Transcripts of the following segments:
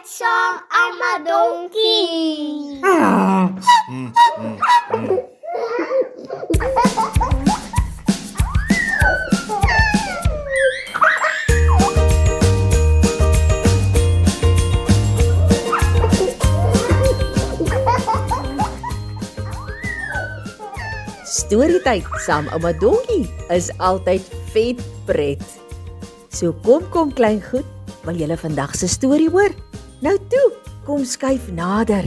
song, I'm a donkey. Storytyd saam ouma Donkie is altyd vet pret. So kom klein goed, wil julle vandag se storie hoor? Nou toe, kom skuif nader.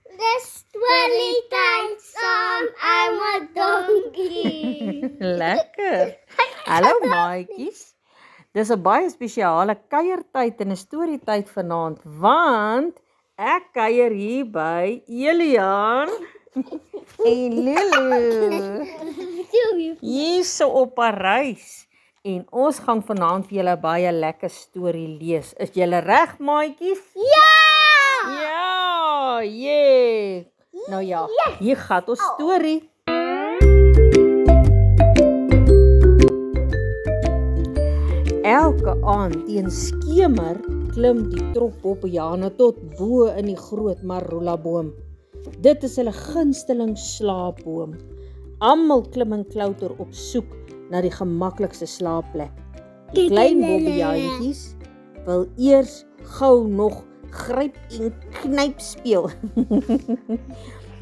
The storytyd song, I'm a donkey. Lekker. Hallo maatjies. Dis 'n baie spesiale kuiertyd en 'n storietyd vanaand, want ek kuier hier by Elian en Lulu. Hierso op 'n reis en ons gaan vanaand vir julle baie lekker storie lees. Is julle reg maatjies? Ja! Ja, yeah. Nou ja, hier gaan ons storie. Elke aand teen skemer klim die trop bobbejane tot bo in die groot marula boom. Dit is hulle gunsteling slaapboom. Almal klim en klouter op soek na die gemaklikste slaapplek. Die klein bobbejantjies wil eers gou nog gryp en knyp speel.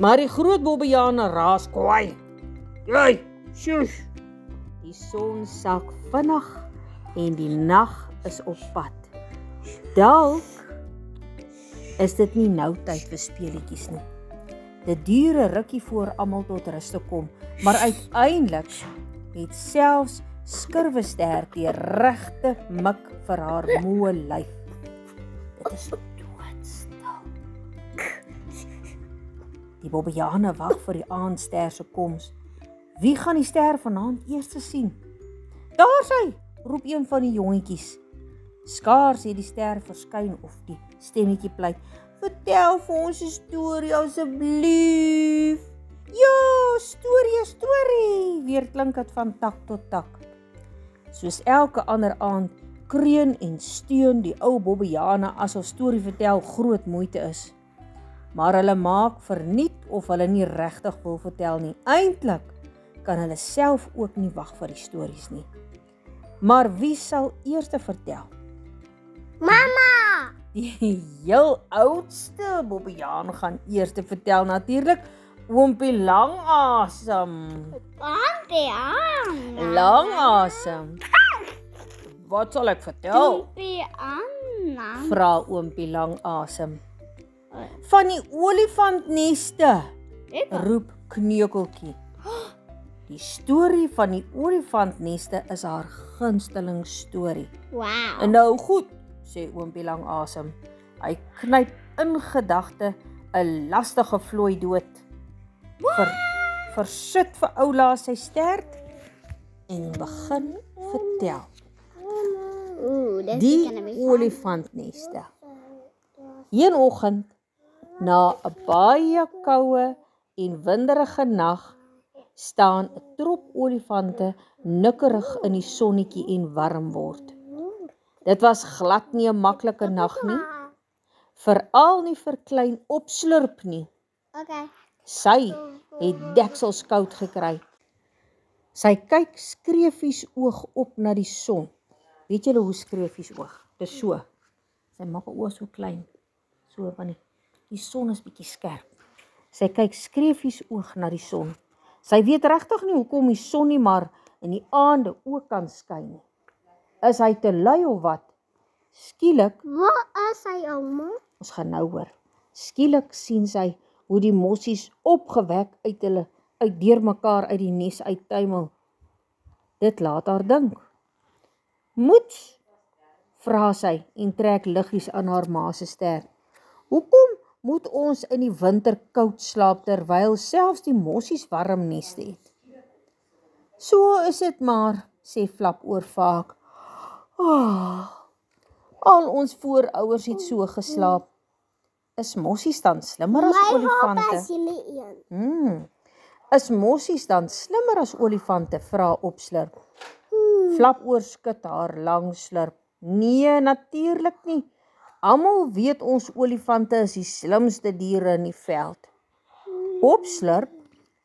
Maar die groot bobbejane raas kwaai. Jy, sjoes. Die son sak vinnig en die nag is op pad. Dalk is dit nie nou tyd vir speletjies nie. Dit duur 'n rukkie voor almal tot rus te kom, maar uiteindelik het selfs Skurwester die regte mik vir haar moe lyf. Dit is doodstil. Die bobbejane wag vir die aandster se koms. Wie gaan die ster vanaand eers sien? Daar sy! Roep een van die jongetjies. Skaars het die ster verskyn of die stemmetjie pleit. Vertel vir ons 'n storie asseblief. Ja, storie, weer klink dit van tak tot tak. Soos elke ander aand kreun en steun die ou bobbejane asof storie vertel groot moeite is. Maar hulle maak verniet of hulle nie regtig wil vertel nie. Eintlik kan hulle self ook nie wag vir die stories nie. Maar wie sal eers vertel? Mama! Die heel oudste bobbejaan gaan eers vertel natuurlik. Oompie Langasem. Auntie Anna. Langasem. Wat sal ek vertel? Oompie Anna. Vra oompie Langasem. Van die olifantneste, roep Kneukeltjie. Die storie van die olifantneste is haar gunsteling storie. Wow. En nou goed, sê oompie Langasem. Hy knyp in gedagte 'n lastige vlooi dood. Versit vir oula sy stert en begin vertel. Die olifantneste. Een oggend, na 'n baie koue en winderige nag, staan 'n trop olifante nikkerig in die sonnetjie en warm word. Dit was glad nie 'n maklike nag nie, veral nie vir klein Opslurp nie. Okay. Sy het deksels koud gekry. Sy kyk skreefies oog op na die son. Weet julle hoe skreefies oog? Dis so. Sy maak 'n oog so klein. So van die son is bietjie skerp. Sy kyk skreefies oog na die son. Sy weet regtig nie hoekom die son nie maar in die aande ook kan skyn nie. Is hy te lui of wat? Skielik, Wat is hy, ouma? ons gaan nou hoor. Skielik sien sy hoe die mossies opgewek uit deurmekaar uit die nes uittuimel. Dit laat haar dink. Moets, vra sy en trek liggies aan haar ma se stert. Hoekom moet ons in die winter koud slaap terwyl selfs die mossies warm neste het? So is dit maar, sê Flap oorvaak. Al ons voorouers het so geslaap. Is mossies dan slimmer as olifante? Is mossies dan slimmer as olifante, vra Opslurp. Flapoor skud haar lang slurp. Nee, natuurlik nie. Almal weet ons olifante is die slimste diere in die veld. Opslurp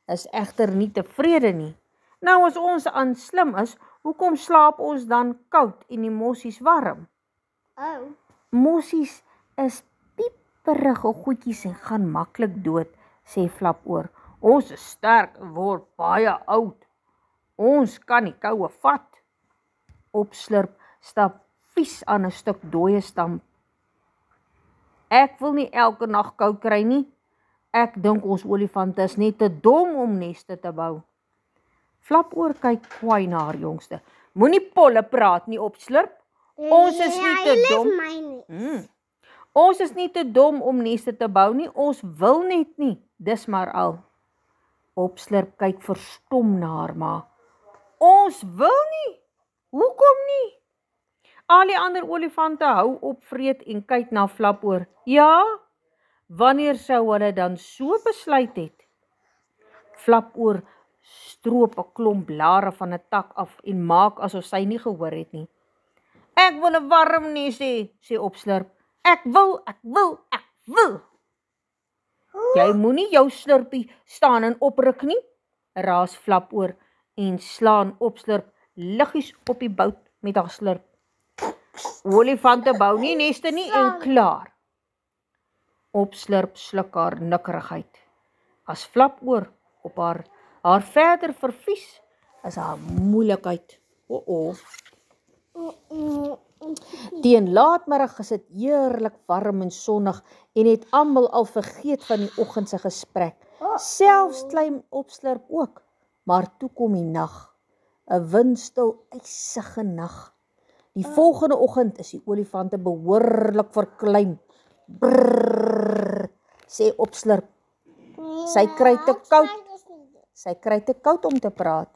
is egter nie tevrede nie. Nou as ons aan slim is, hoekom slaap ons dan koud en die mossies warm? Oh. Mossies is pieperige goedjies en gaan maklik dood, sê Flapoor. Ons is sterk en word baie oud. Ons kan die koue vat. Opslurp stap vies aan 'n stuk dooie stam. Ek wil nie elke nag koud kry nie. Ek dink ons olifante is net te dom om neste te bou. Flapoor kyk kwaai na haar jongste. Moenie polle praat nie, Opslurp. Ons is nie te dom. Ons is nie te dom om neste te bou nie. Ons wil net nie. Dis maar al. Opslurp kyk verstom na haar ma. Ons wil nie. Hoekom nie? Al die ander olifante hou op vreet en kyk na Flapoor. Ja, wanneer sou hulle dan so besluit het? Flapoor stroop 'n klomp blare van 'n tak af en maak asof sy nie gehoor het nie. Ek wil 'n warm nes hê, sê Opslurp. Ek wil. Jy moenie jou slurpie staan en opruk nie, raas Flapoor en slaan Opslurp liggies op die bout met haar slurp. Olifante bou nie neste nie en klaar. Opslurp sluk haar nikkerigheid. As Flapoor op haar verder vervies, is haar moeilikheid. Teen laatmiddag is dit heerlik warm en sonnig en het almal al vergeet van die oggend se gesprek. Selfs klein Opslurp ook. Maar toe kom die nag, 'n windstil, ysige nag. Die volgende oggend is die olifante behoorlik verklein. Brrr, sê Opslurp. Sy kry te koud om te praat.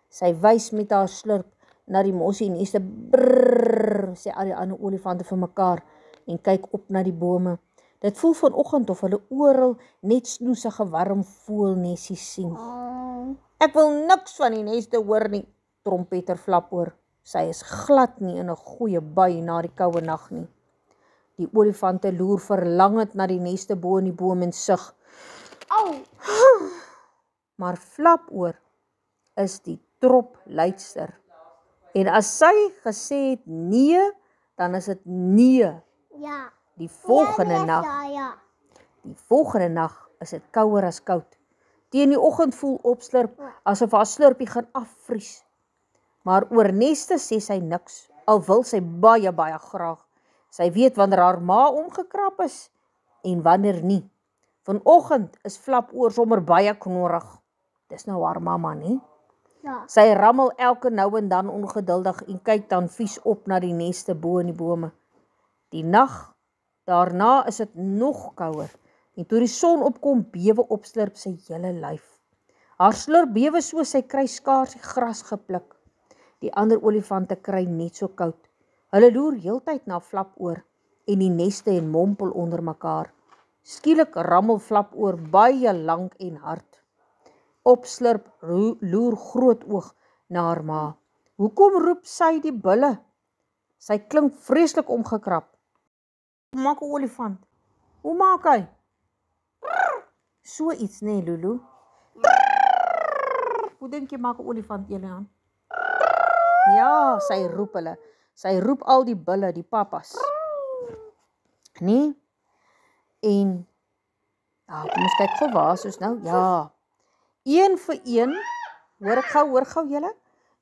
Sy wys met haar slurp na die mossie neste. Brrr, sê al die ander olifante vir mekaar en kyk op na die bome. Dit voel vanoggend of hulle oral net snoesige warm voëlnessies sien. Ek wil niks van die neste hoor nie, trompeter Flapoor. Sy is glad nie in 'n goeie bui na die koue nag nie. Die olifante loer verlangend na die neste bo in die boom en sug. Maar Flapoor is die tropluidster. En as sy gesê het nee, dan is dit nee. Ja. Die volgende nag is dit kouer as koud. Teen die oggend voel Opslurp asof haar slurpie gaan afvries. Maar oor neste sê sy niks, al wil sy baie graag. Sy weet wanneer haar ma omgekrap is en wanneer nie. Vanoggend is Flapoor sommer baie knorrig. Dis nou haar mamma, nie? Ja. Sy rammel elke nou en dan ongeduldig en kyk dan vies op na die neste bo in die bome. Die nag daarna is dit nog kouer en toe die son opkom bewe Opslurp sy hele lyf. Haar slurp bewe so sy kry skaars die gras gepluk. Die ander olifante kry net so koud. Hulle loer heeltyd na Flapoor en die neste en mompel onder mekaar. Skielik rammel Flapoor baie lank en hard. Opslurp loer groot oog na haar ma. Hoekom roep sy die bulle? Sy klink vreeslik omgekrap. Hoe maak 'n olifant? Hoe maak hy? So iets, nee, Lulu. Hoe dink jy maak 'n olifant, Elian? Ja, sy roep hulle. Sy roep al die bulle, die papas. Nee? En, kom ons kyk gou waar is ons nou? Ja. Een vir een, hoor gou julle?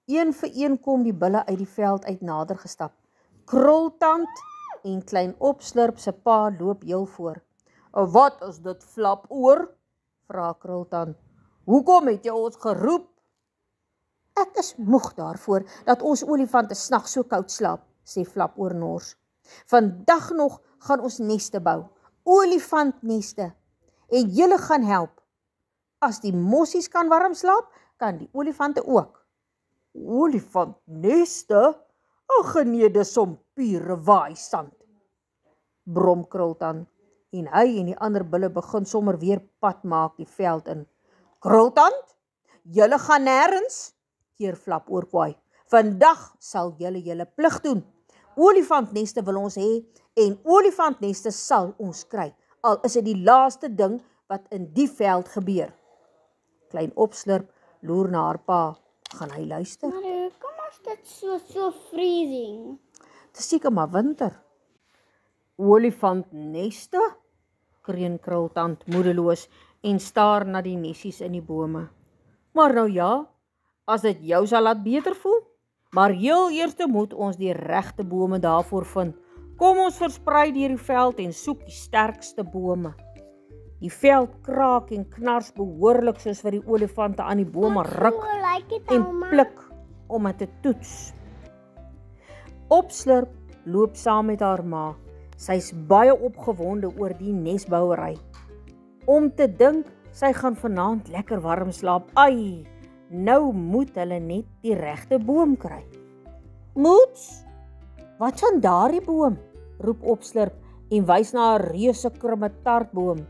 Een vir een kom die bulle uit die veld uit nader gestap. Krultand en klein Opslurp se pa loop heel voor. Wat is dit, Flapoor? Vra Krultand. Hoekom het jy ons geroep? Ek is moeg daarvoor dat ons olifante snags so koud slaap, sê Flapoor nors. Vandag nog gaan ons neste bou, olifantneste, en julle gaan help. As die mossies kan warm slaap, kan die olifante ook. Olifantneste? Ag nee, dis som pure waaisand. Brom Krultand, en hy en die ander bulle begin sommer weer pad maak die veld in. Krultand, julle gaan nêrens, keer Flapoor kwaai. Vandag sal julle plig doen. Olifantneste wil ons hê en olifantneste sal ons kry, al is dit die laaste ding wat in die veld gebeur. Klein Opslurp loer na haar pa. Gaan hy luister? Maar hoekom is dit so freezing? Dit is seker maar winter. Olifantneste? Kreun Krultand moedeloos en staar na die nessies in die bome. Maar nou ja, as dit jou sal laat beter voel, maar heel eerste moet ons die regte bome daarvoor vind. Kom ons versprei deur die veld en soek die sterkste bome. Die veld kraak en knars behoorlik soos wat die olifante aan die bome ruk en pluk om dit te toets. Opslurp loop saam met haar ma. Sy's baie opgewonde oor die nesbouery. Om te dink, sy gaan vanaand lekker warm slaap. Ai, nou moet hulle net die regte boom kry. Moets, wat van daardie boom? Roep Opslurp en wys na 'n reuse krummetartboom.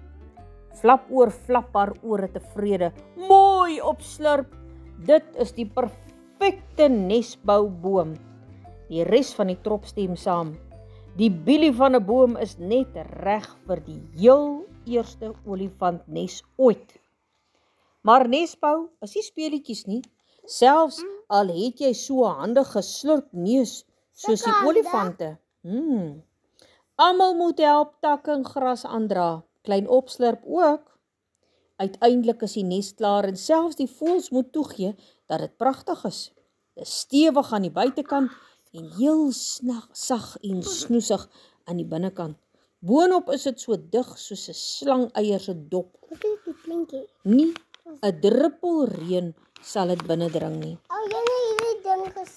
Flapoor flap haar ore tevrede. Mooi Opslurp, dit is die perfekte nesbouboom. Die res van die trop stem saam. Die bielie van 'n boom is net reg vir die heel eerste olifantnes ooit. Maar nesbou is nie speletjies nie, selfs al het jy so 'n handige slurp neus soos die olifante. Almal moet help takke en gras aandra, Klein Opslurp ook. Uiteindelik is die nes klaar en selfs die voëls moet toegee dat dit pragtig is. Dit is stewig aan die buitekant en heel sag en snoesig aan die binnekant. Boonop is dit so dig soos 'n slangeier se dop. Wat is die klinkie? Nie 'n druppel reën sal dit binnendring nie. Hierdie ding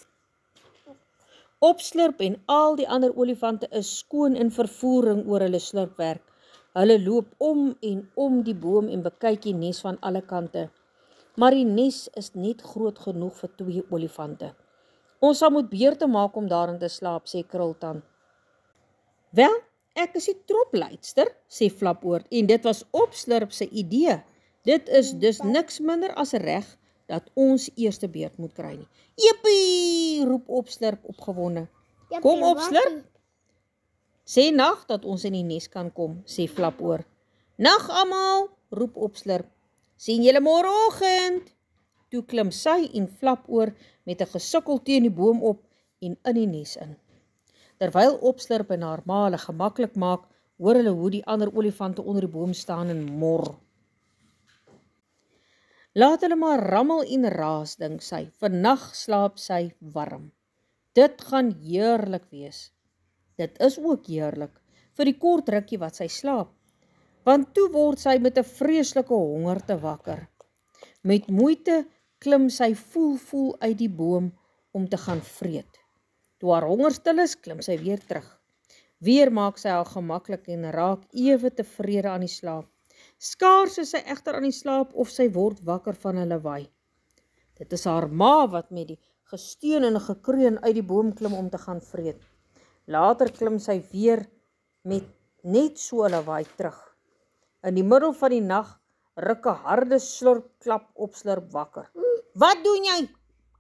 Opslurp en al die ander olifante is skoon in vervoering oor hulle slurpwerk. Hulle loop om en om die boom en bekyk die nes van alle kante. Maar die nes is net groot genoeg vir 2 olifante. Ons sal moet beurte maak om daarin te slaap, sê Krultand. Wel, ek is die tropleidster, sê Flapoor, en dit was Opslurp se idee. Dit is dus niks minder as reg dat ons eerste beurt moet kry nie. Jippie, roep Opslurp opgewonde. Kom Opslurp. Sê nag dat ons in die nes kan kom, sê Flapoor. Nag almal, roep Opslurp. Sien julle môreoggend. Toe klim sy en Flapoor met 'n gesukkel teen die boom op en in die nes in. Terwyl Opslurp en haar ma hulle gemaklik maak, hoor hulle hoe die ander olifante onder die boom staan en mor. Laat hulle maar rammel en raas, dink sy. Vannag slaap sy warm. Dit gaan heerlik wees. Dit is ook heerlik vir die kort rukkie wat sy slaap. Want toe word sy met 'n vreeslike honger te wakker. Met moeite klim sy voel uit die boom om te gaan vreet. Toe haar honger stil is, klim sy weer terug. Weer maak sy haar gemaklik en raak ewe tevrede aan die slaap. Skaars is sy egter aan die slaap of sy word wakker van 'n lawaai. Dit is haar ma wat met die gesteun en gekreun uit die boom klim om te gaan vreet. Later klim sy weer met net so 'n lawaai terug. In die middel van die nag ruk 'n harde slurp klap Opslurp wakker. Wat doen jy?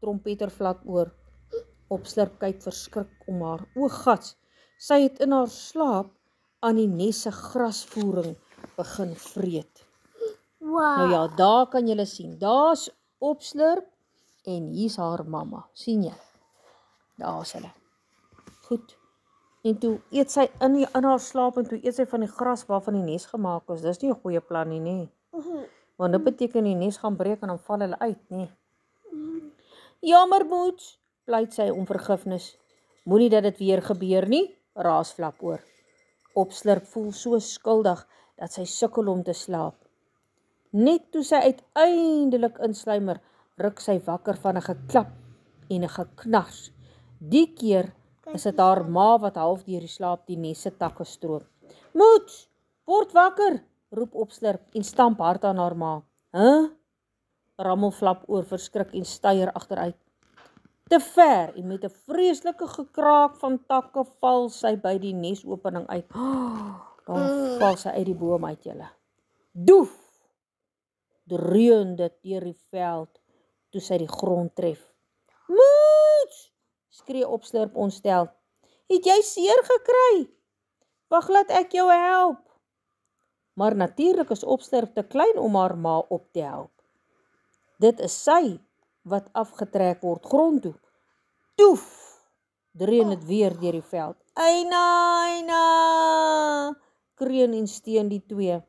Trompeter Flapoor. Opslurp kyk verskrik om haar. O gats, sy het in haar slaap aan die nes se grasvoering begin vreet. Wow. Nou ja, daar kan julle sien. Daar's Opslurp en hier's haar mamma. sien jy? Daar's hulle. Goed. En toe eet sy in haar slaap en toe eet sy van die gras waarvan die nes gemaak is. Dis nie 'n goeie plan nie, nê? Want dit beteken die nes gaan breek en dan val hulle uit, nê? Jammer Moets, pleit sy om vergifnis. Moenie dat dit weer gebeur nie, raas Flapoor. Opslurp voel so skuldig dat sy sukkel om te slaap. Net toe sy uiteindelik insluimer, ruk sy wakker van 'n geklap en 'n geknars. Die keer is dit haar ma wat half deur die slaap die nes se takke stroop. Moets, word wakker, roep Opslurp en stamp hard aan haar ma. Rammel Flapoor verskrik en styer agteruit. Te ver en met 'n vreeslike gekraak van takke val sy by die nesopening uit. Dan val sy uit die boom uit julle. Doef! Dreun dit deur die veld. toe sy die grond tref. Moets, skree Opslurp ontstel. Het jy seer gekry? Wag, laat ek jou help. Maar natuurlik is Opslurp te klein om haar ma op te help. Dit is sy wat afgetrek word grond toe. Toef, dreun het weer deur die veld. Eina, Eina, kreun en steun die twee.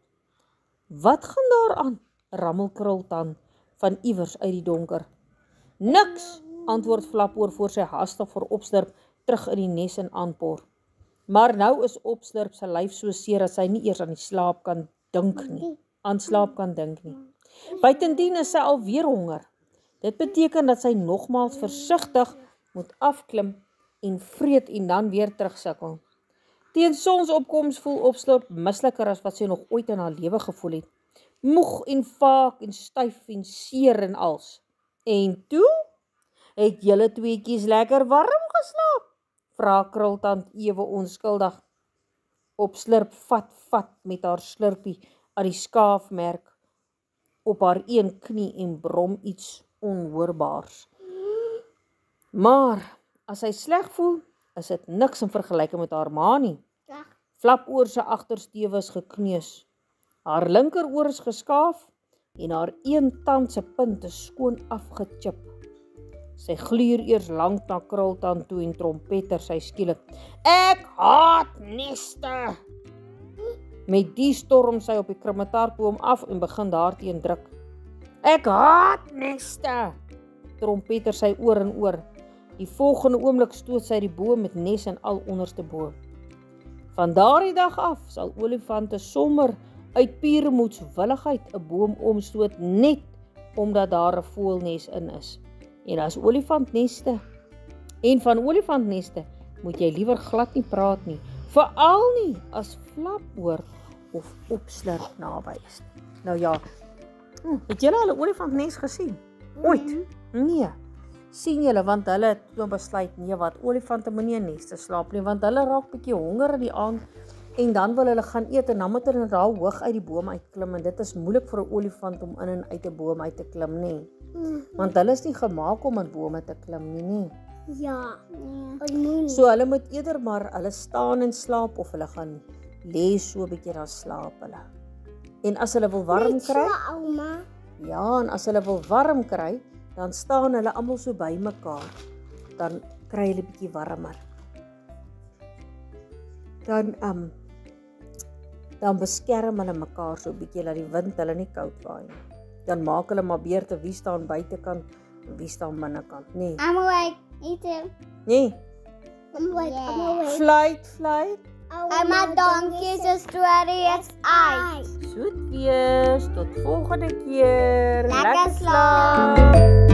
Wat gaan daar aan? Rammel Krultand van iewers uit die donker. Niks, antwoord Flapoor voor sy hastig vir Opslurp terug in die nes en aanpor. Maar nou is Opslurp sy lyf so seer dat sy nie eers aan slaap kan dink nie. Buitendien is sy alweer honger. Dit beteken dat sy nogmaals versigtig moet afklim en vreet en dan weer terugsukkel. Teen sonsopkoms voel Opslurp misliker as wat sy nog ooit in haar lewe gevoel het. Moeg en vaak en styf en seer en als. En toe? Het julle tweeetjies lekker warm geslaap? Vra Krultand ewe onskuldig. Opslurp vat met haar slurpie aan die skaafmerk op haar een knie en brom iets onhoorbaars. Maar as sy sleg voel, is dit niks in vergelyking met haar ma nie. Flapoor se agtersteewe is gekneus. Haar linkeroor is geskaaf en haar een tand se punt is skoon afgechip. Sy gluur eers lank na Krultand toe en trompeter sy skielik. Ek haat neste! Met die storm sy op die krummetaartboom af en begin daarteen druk. Ek haat neste! Trompeter sy oor en oor. Die volgende oomblik stoot sy die boom met nes en al onderste bo. Van daardie dag af sal olifante sommer uit pure moedswilligheid 'n boom omstoot net omdat daar 'n voëlnes in is. En as olifantneste. En van olifantneste moet jy liewer glad nie praat nie, veral nie as Flapoor of Opslurp naby is. Nou ja, het julle al 'n olifantnes gesien? Ooit? Nee. Sien julle, want hulle het nou besluit, nee wat, olifante moenie in neste slaap nie, want hulle raak bietjie honger in die aand en dan wil hulle gaan eet en dan moet hulle daar hoog uit die boom uitklim en dit is moeilik vir 'n olifant om in en uit 'n boom uit te klim, nê. Want hulle is nie gemaak om in bome te klim nie, Ja. Nee. So hulle moet eerder maar hulle staan en slaap of hulle gaan lê so 'n bietjie dan slaap hulle. En as hulle wil warm kry, Ouma. ja, en as hulle wil warm kry, dan staan hulle almal so by mekaar. Dan kry hulle bietjie warmer. Dan beskerm hulle mekaar so bietjie dat die wind hulle nie koud waai nie. Dan maak hulle maar beurte wie staan buitekant en wie staan binnekant, nee. I'm awake. Eat him. Nee. I'm awake. Fluit. I'm a donkey, so story is I. Soet wees, tot volgende keer. Lekker slaap.